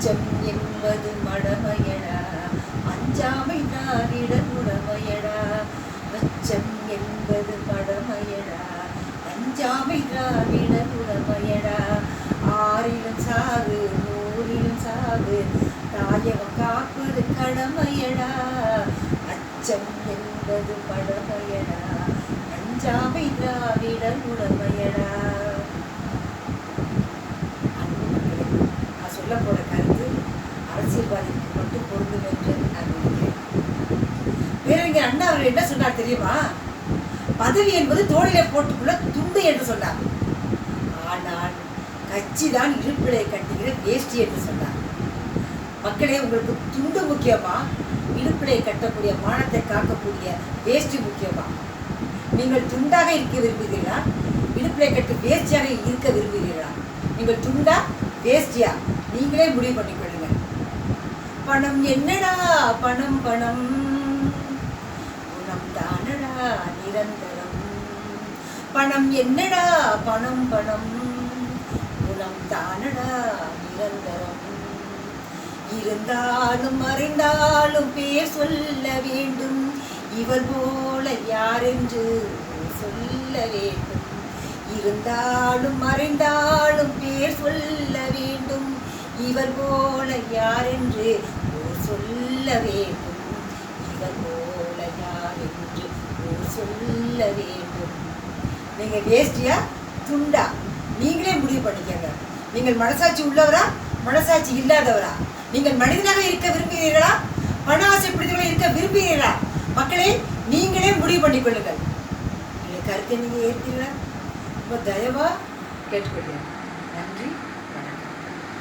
அச்சம் என்பது மடமையடா, அஞ்சாமை திராவிட உடமையடா. அச்சம் என்பது மடமையடா, அஞ்சாமை திராவிட உடமையடா. ஆறிலும் சாவு நூறிலும் சாவு, தாயகம் காப்பது கடமையடா. அச்சம் என்பது மடமையடா, அஞ்சாமை திராவிட உடமையடா. நான் சொல்ல போற கருத்து அரசியல்வாதிக்கு மட்டும் பொருந்தும் என்று நான் நினைக்கிறேன். பேரறிஞர் அண்ணா அவர்கள் என்ன சொன்னார் தெரியுமா? பதவி என்பது தோளிலே போட்டுக்குள்ள துண்டு என்று சொன்னார். ஆனால் கட்சி தான் இருப்பிடை கட்டுகிற வேஷ்டி என்று சொன்னார். மக்களே, உங்களுக்கு துண்டு முக்கியமா, இடுப்பிடை கட்டக்கூடிய மானத்தை காக்கக்கூடிய வேஷ்டி முக்கியமா? நீங்கள் துண்டாக இருக்க விரும்புகிறீர்களா, இடுப்பிடை கட்டு வேஷ்டியாக இருக்க விரும்புகிறீர்களா? நீங்கள் துண்டா வேஷ்டியா? நீங்களே முடிவு பண்ணிக்கொள்ளுங்க. பணம் என்னடா, பணம் பணம், குணம் தானடா நிரந்தரம். பணம் என்னடா, பணம் பணம், குணம் தானடா நிரந்தரம். இருந்தாலும் மறைந்தாலும் பேர் சொல்ல வேண்டும், இவர் போல யாரென்று சொல்ல வேண்டும். இருந்தாலும் மறைந்தாலும் பேர் சொல்ல வேண்டும், இவர் போல யாரென்று சொல்ல வேண்டும். இவர் போல யாரென்று சொல்ல வேண்டும். நீங்க வேஷ்டியா துண்டா? நீங்களே முடிவு பண்ணிக்கங்க. நீங்கள் மனசாட்சி உள்ளவரா, மனசாட்சி இல்லாதவரா? நீங்கள் மனிதனாக இருக்க விரும்புகிறீர்களா, பண ஆசை பிடித்தவர்களாக இருக்க விரும்புகிறீர்களா? மக்களே, நீங்களே முடிவு பண்ணிக்கொள்ளுங்கள். கருத்தை நீங்க ஏற்கிறீர்களா? ரொம்ப தயவா கேட்டுக்கொள்கிறேன்.